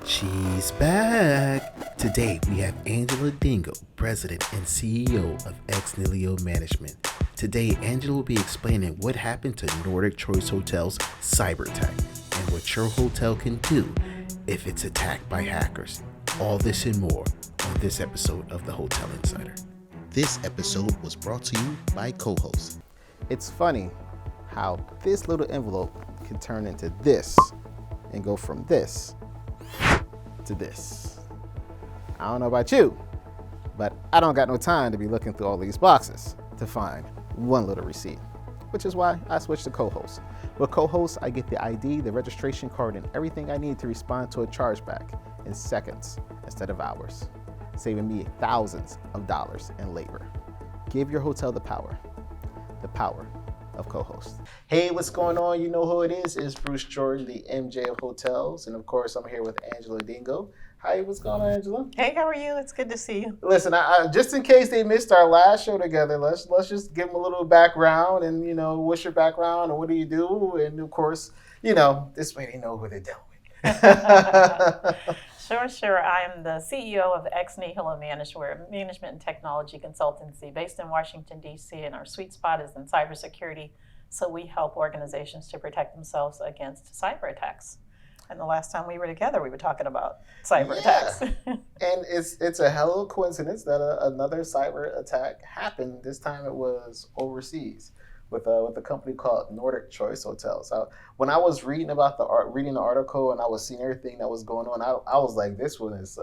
She's back. Today we have Angela Dingle, President and CEO of Ex Nihilo Management. Today, Angela will be explaining what happened to Nordic Choice Hotels cyber attack and what your hotel can do if it's attacked by hackers. All this and more on this episode of the Hotel Insider. This episode was brought to you by co-host. It's funny how this little envelope can turn into this and go from this to this. I don't know about you, but I don't got no time to be looking through all these boxes to find one little receipt, which is why I switched to co-host. With co-host, I get the ID, the registration card, and everything I need to respond to a chargeback in seconds instead of hours, saving me thousands of dollars in labor. Give your hotel the power of co-host. Hey, what's going on? You know who it is. It's Bruce Jordan, the MJ of hotels. And of course, I'm here with Angela Dingle. Hi, what's going on, Angela? Hey, how are you? It's good to see you. Listen, I just in case they missed our last show together, let's just give them a little background and, what's your background and what do you do? And of course, this way they know who they're dealing with. Sure. I am the CEO of Ex Nihilo Management. We're a management and technology consultancy based in Washington, D.C., and our sweet spot is in cybersecurity. So we help organizations to protect themselves against cyber attacks. And the last time we were together, we were talking about cyber attacks. And it's a hell of a coincidence that another cyber attack happened. This time it was overseas with a company called Nordic Choice Hotels. When I was reading about reading the article and I was seeing everything that was going on, I was like, this one is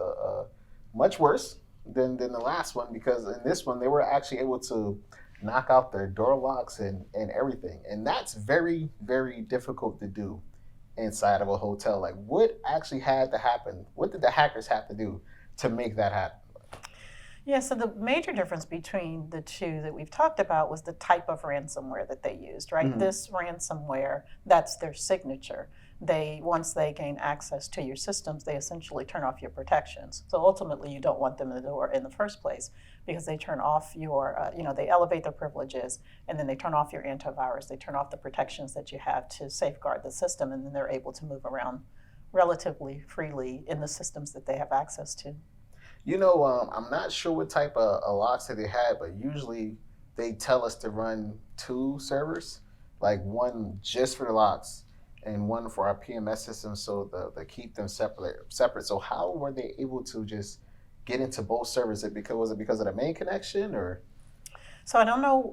much worse than the last one, because in this one they were actually able to knock out their door locks and everything, and that's very, very difficult to do inside of a hotel. Like, what actually had to happen? What did the hackers have to do to make that happen? Yeah, so the major difference between the two that we've talked about was the type of ransomware that they used, right? Mm-hmm. This ransomware, that's their signature. Once they gain access to your systems, they essentially turn off your protections. So ultimately, you don't want them in the door in the first place, because they turn off your, they elevate their privileges, and then they turn off your antivirus. They turn off the protections that you have to safeguard the system, and then they're able to move around relatively freely in the systems that they have access to. I'm not sure what type of locks that they had, but usually they tell us to run two servers, like one just for the locks and one for our PMS system, so to keep them separate. So how were they able to just get into both servers? Was it because of the main connection, or? So I don't know,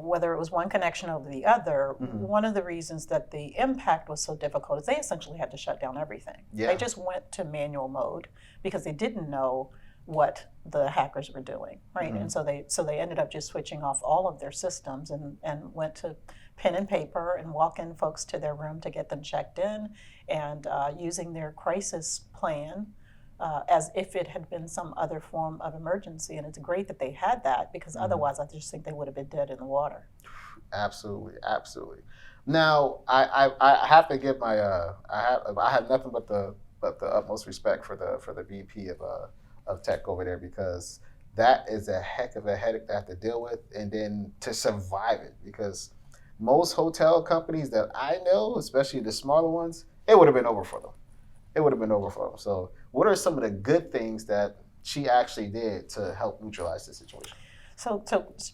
whether it was one connection over the other. Mm-hmm. One of the reasons that the impact was so difficult is they essentially had to shut down everything. Yeah. They just went to manual mode because they didn't know what the hackers were doing, right? Mm-hmm. And so they ended up just switching off all of their systems and went to pen and paper and walk-in folks to their room to get them checked in, and using their crisis plan as if it had been some other form of emergency. And it's great that they had that, because mm-hmm. otherwise I just think they would have been dead in the water. Absolutely. Now I have to give my I have nothing but the utmost respect for the VP of tech over there, because that is a heck of a headache to have to deal with, and then to survive it, because most hotel companies that I know, especially the smaller ones, it would have been over for them. So what are some of the good things that she actually did to help neutralize the situation? So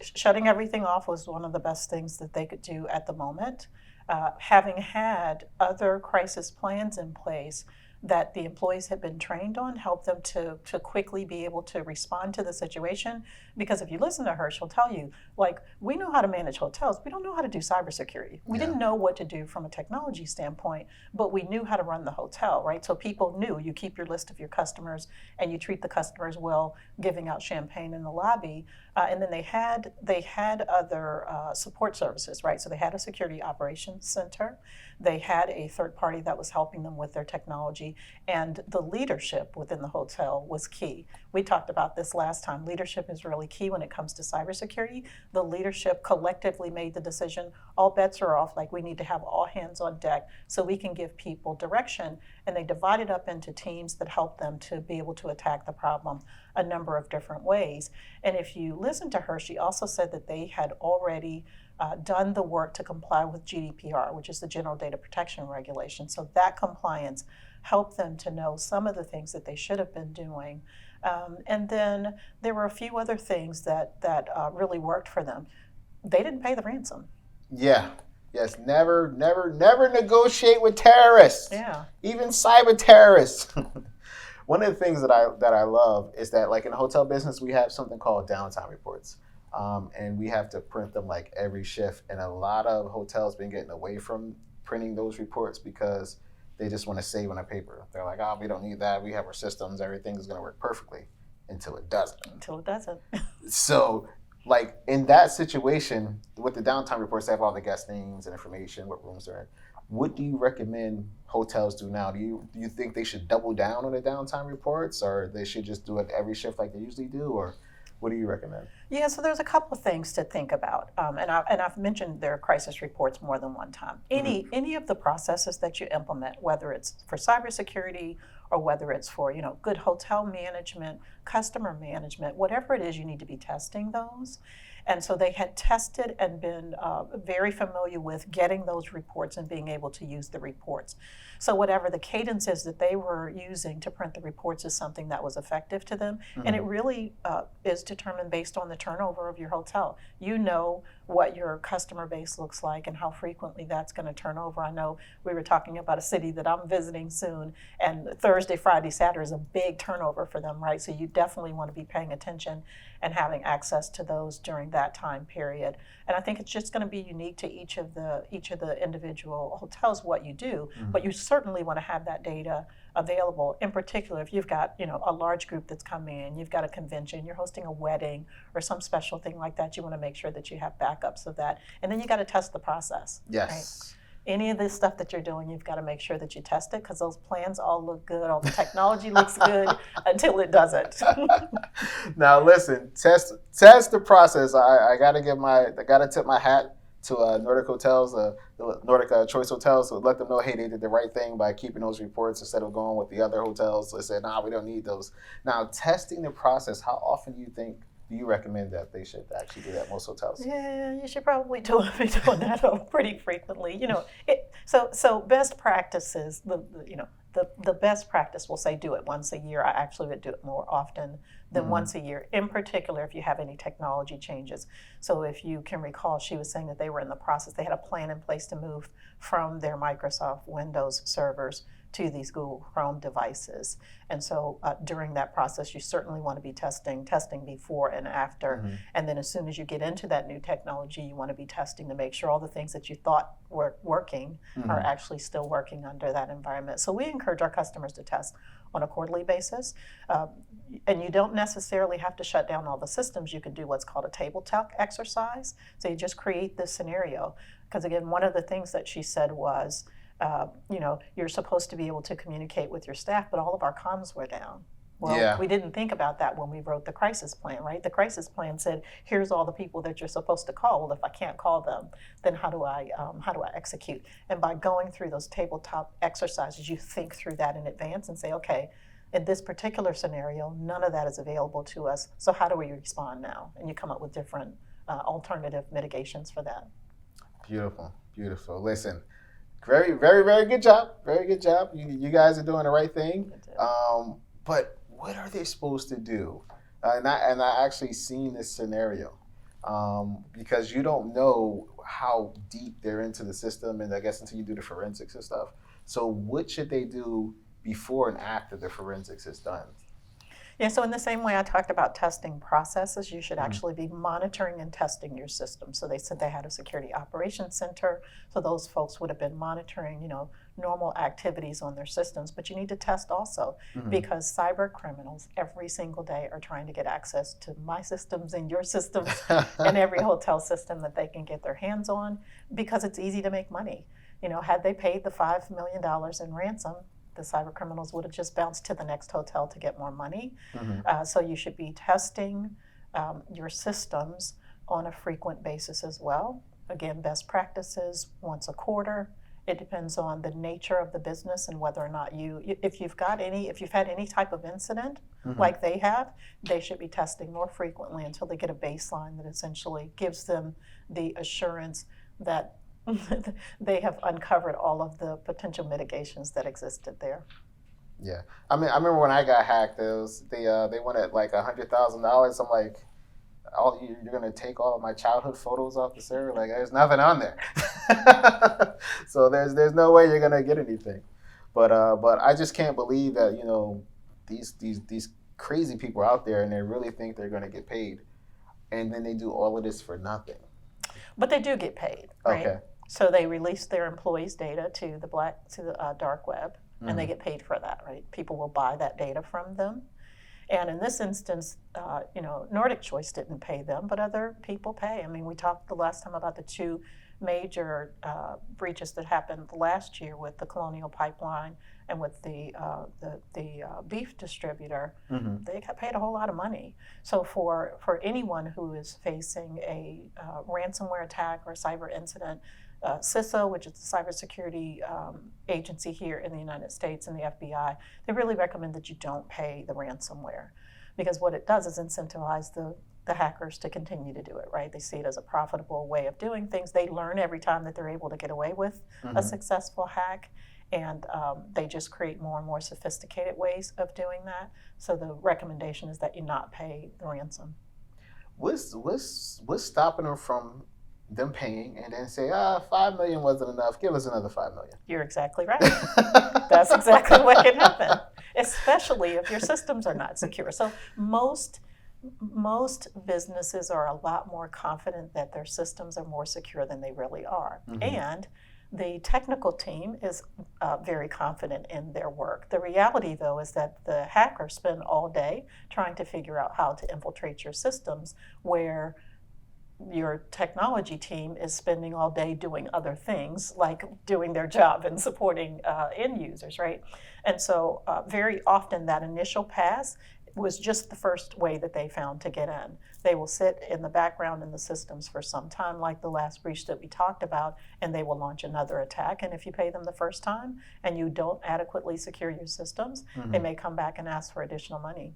shutting everything off was one of the best things that they could do at the moment. Having had other crisis plans in place that the employees had been trained on, helped them to quickly be able to respond to the situation. Because if you listen to her, she'll tell you, we know how to manage hotels. We don't know how to do cybersecurity. We didn't know what to do from a technology standpoint, but we knew how to run the hotel, right? So people knew you keep your list of your customers and you treat the customers well, giving out champagne in the lobby. And then they had other support services, right? So they had a security operations center. They had a third party that was helping them with their technology, and the leadership within the hotel was key. We talked about this last time. Leadership is really key when it comes to cybersecurity. The leadership collectively made the decision, all bets are off, we need to have all hands on deck so we can give people direction. And they divided up into teams that helped them to be able to attack the problem a number of different ways. And if you listen to her, she also said that they had already done the work to comply with GDPR, which is the General Data Protection Regulation. So that compliance help them to know some of the things that they should have been doing. And then there were a few other things that really worked for them. They didn't pay the ransom. Yeah. Yes. Never negotiate with terrorists. Yeah. Even cyber terrorists. One of the things that I love is that, like, in the hotel business, we have something called downtime reports. And we have to print them like every shift. And a lot of hotels been getting away from printing those reports because they just want to save on a paper. They're like, oh, we don't need that. We have our systems. Everything is going to work perfectly until it doesn't. Until it doesn't. So, like, in that situation, with the downtime reports, they have all the guest names and information, what rooms they're in. What do you recommend hotels do now? Do you think they should double down on the downtime reports, or they should just do it every shift like they usually do, or what do you recommend? Yeah, so there's a couple of things to think about, and I've mentioned their crisis reports more than one time. Any of the processes that you implement, whether it's for cybersecurity or whether it's for good hotel management, customer management, whatever it is, you need to be testing those. And so they had tested and been very familiar with getting those reports and being able to use the reports. So whatever the cadence is that they were using to print the reports is something that was effective to them. And it really is determined based on the turnover of your hotel. You know what your customer base looks like and how frequently that's going to turn over. I know we were talking about a city that I'm visiting soon, and Thursday, Friday, Saturday is a big turnover for them, right? So you definitely want to be paying attention and having access to those during that time period. And I think it's just going to be unique to each of the individual hotels what you do, but you certainly want to have that data available. In particular, if you've got a large group that's coming in, you've got a convention, you're hosting a wedding or some special thing like that, you want to make sure that you have backups of that. And then you got to test the process. Yes. Right? Any of this stuff that you're doing, you've got to make sure that you test it, because those plans all look good, all the technology looks good until it doesn't. Now listen, test the process. I gotta tip my hat to Nordic Hotels, the Nordic Choice Hotels, to let them know, hey, they did the right thing by keeping those reports instead of going with the other hotels. So they said, nah, we don't need those. Now, testing the process, how often do you recommend that they should actually do that at most hotels? Yeah, you should probably be doing that pretty frequently. So best practices, the best practice will say do it once a year. I actually would do it more often than once a year, in particular if you have any technology changes. So if you can recall, she was saying that they were in the process, they had a plan in place to move from their Microsoft Windows servers to these Google Chrome devices. And so during that process, you certainly want to be testing before and after. And then as soon as you get into that new technology, you want to be testing to make sure all the things that you thought were working are actually still working under that environment. So we encourage our customers to test on a quarterly basis. And you don't necessarily have to shut down all the systems. You can do what's called a table talk exercise. So you just create this scenario. Because again, one of the things that she said was, you're supposed to be able to communicate with your staff, but all of our comms were down. Well, we didn't think about that when we wrote the crisis plan, right? The crisis plan said, here's all the people that you're supposed to call. Well, if I can't call them, then how do I execute? And by going through those tabletop exercises, you think through that in advance and say, okay, in this particular scenario, none of that is available to us. So how do we respond now? And you come up with different alternative mitigations for that. Beautiful, beautiful. Listen, very, very, very good job. Very good job. You guys are doing the right thing. But what are they supposed to do? And I actually seen this scenario because you don't know how deep they're into the system, and I guess until you do the forensics and stuff. So what should they do before and after the forensics is done? Yeah, so in the same way I talked about testing processes, you should actually be monitoring and testing your system. So they said they had a security operations center, so those folks would have been monitoring, normal activities on their systems. But you need to test also, because cyber criminals every single day are trying to get access to my systems and your systems and every hotel system that they can get their hands on, because it's easy to make money. Had they paid the $5 million in ransom, the cyber criminals would have just bounced to the next hotel to get more money. So you should be testing your systems on a frequent basis as well. Again, best practices once a quarter. It depends on the nature of the business and whether or not if you've had any type of incident like they have, they should be testing more frequently until they get a baseline that essentially gives them the assurance that they have uncovered all of the potential mitigations that existed there. Yeah, I mean, I remember when I got hacked. They wanted like $100,000. I'm like, you're gonna take all of my childhood photos off the server? Like, there's nothing on there. So there's no way you're gonna get anything. But I just can't believe that these crazy people are out there and they really think they're gonna get paid, and then they do all of this for nothing. But they do get paid, right? Okay. So they release their employees' data to the dark web, and they Mhm. get paid for that, right? People will buy that data from them. And in this instance, Nordic Choice didn't pay them, but other people pay. I mean, we talked the last time about the two major breaches that happened last year with the Colonial Pipeline and with the beef distributor. Mhm. They got paid a whole lot of money. So for anyone who is facing a ransomware attack or a cyber incident, CISA, which is the cybersecurity agency here in the United States, and the FBI, they really recommend that you don't pay the ransomware, because what it does is incentivize the hackers to continue to do it, right? They see it as a profitable way of doing things. They learn every time that they're able to get away with a Mhm. successful hack, and they just create more and more sophisticated ways of doing that. So the recommendation is that you not pay the ransom. What's stopping them from them paying and then say, 5 million wasn't enough. Give us another 5 million. You're exactly right. That's exactly what can happen, especially if your systems are not secure. So most businesses are a lot more confident that their systems are more secure than they really are. Mhm. And the technical team is very confident in their work. The reality, though, is that the hackers spend all day trying to figure out how to infiltrate your systems, where your technology team is spending all day doing other things, like doing their job and supporting end users, right? And so very often that initial pass was just the first way that they found to get in. They will sit in the background in the systems for some time, like the last breach that we talked about, and they will launch another attack. And if you pay them the first time and you don't adequately secure your systems, they may come back and ask for additional money.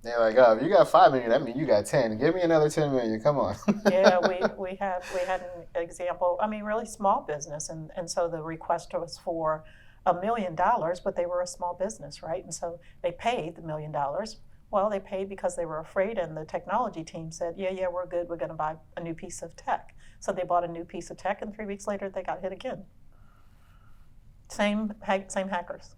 They're like, oh, if you got 5 million, that means you got 10. Give me another 10 million. Come on. Yeah, we had an example. I mean, really small business, and so the request was for $1 million, but they were a small business, right? And so they paid the $1 million. Well, they paid because they were afraid, and the technology team said, yeah, we're good. We're going to buy a new piece of tech. So they bought a new piece of tech, and 3 weeks later, they got hit again. Same hackers.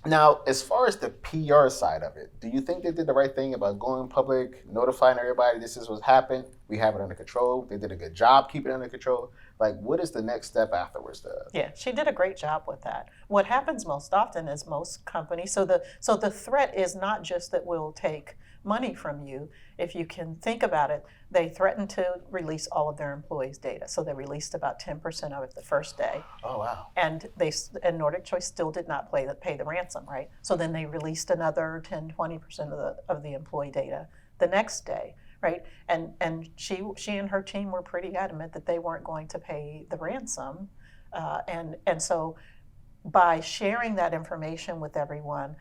Now, as far as the PR side of it, do you think they did the right thing about going public, notifying everybody this is what's happened? We have it under control. They did a good job keeping it under control. Like, what is the next step afterwards? Yeah, she did a great job with that. What happens most often is most companies, so the threat is not just that we'll take money from you. If you can think about it, they threatened to release all of their employees' data. So they released about 10% of it the first day. Oh, wow. And Nordic Choice still did not pay the ransom, right? So then they released another 10, 20% of the employee data the next day, right? And she and her team were pretty adamant that they weren't going to pay the ransom, and so by sharing that information with everyone,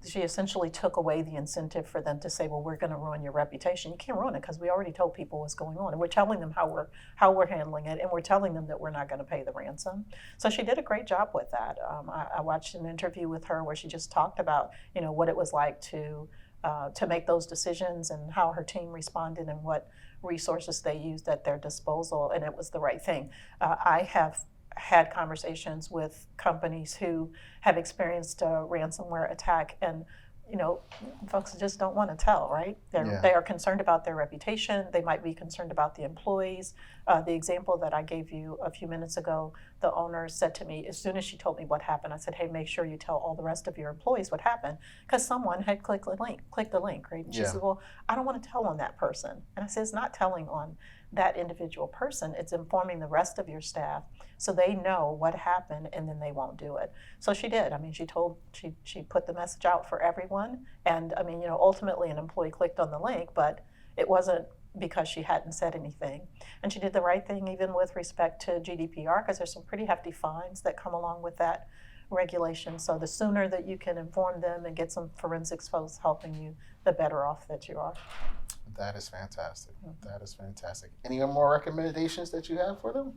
she essentially took away the incentive for them to say, well, we're going to ruin your reputation. You can't ruin it because we already told people what's going on, and we're telling them how we're handling it, and we're telling them that we're not going to pay the ransom. So she did a great job with that. I watched an interview with her where she just talked about what it was like to make those decisions and how her team responded and what resources they used at their disposal, and it was the right thing. I have had conversations with companies who have experienced a ransomware attack, and folks just don't want to tell, right? They are concerned about their reputation. They might be concerned about the employees. The example that I gave you a few minutes ago, the owner said to me, as soon as she told me what happened, I said, hey, make sure you tell all the rest of your employees what happened, because someone had clicked the link, right? And she said, well, I don't want to tell on that person. And I said, it's not telling on that individual person, it's informing the rest of your staff so they know what happened, and then they won't do it. So she did. I mean, she put the message out for everyone, and I mean, ultimately an employee clicked on the link, but it wasn't because she hadn't said anything. And she did the right thing even with respect to GDPR, because there's some pretty hefty fines that come along with that regulation. So the sooner that you can inform them and get some forensics folks helping you, the better off that you are. That is fantastic. That is fantastic. Any more recommendations that you have for them?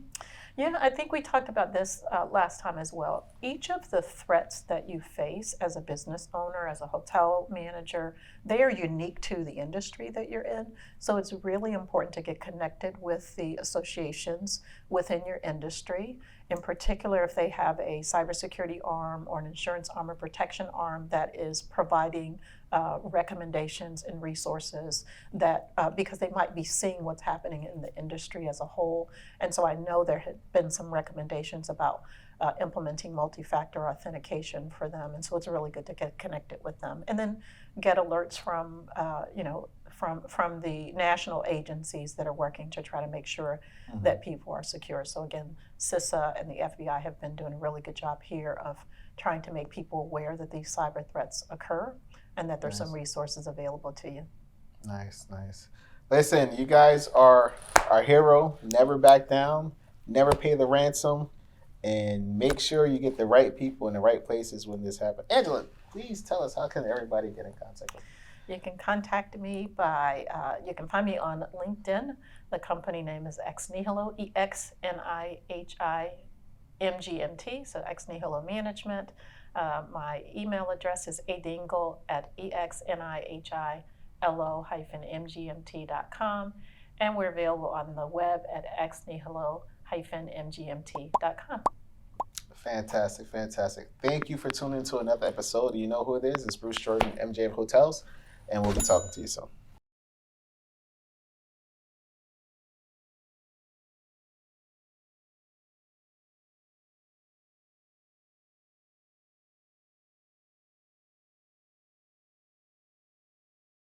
Yeah, I think we talked about this last time as well. Each of the threats that you face as a business owner, as a hotel manager, they are unique to the industry that you're in. So it's really important to get connected with the associations within your industry. In particular, if they have a cybersecurity arm or an insurance arm or protection arm that is providing recommendations and resources that because they might be seeing what's happening in the industry as a whole. And so I know there had been some recommendations about implementing multi-factor authentication for them. And so it's really good to get connected with them and then get alerts from, from the national agencies that are working to try to make sure that people are secure. So again, CISA and the FBI have been doing a really good job here of trying to make people aware that these cyber threats occur and that there's some resources available to you. Nice. Listen, you guys are our hero. Never back down. Never pay the ransom. And make sure you get the right people in the right places when this happens. Angela, please tell us, how can everybody get in contact with you? You can contact me by, you can find me on LinkedIn. The company name is Ex Nihilo, EXNIHIMGMT, so Ex Nihilo Management. My email address is adingle@exnihilo-mgmt.com, and we're available on the web at exnihilo-mgmt.com. Fantastic. Thank you for tuning in to another episode. You know who it is. It's Bruce Jordan, MJ of Hotels, and we'll be talking to you soon.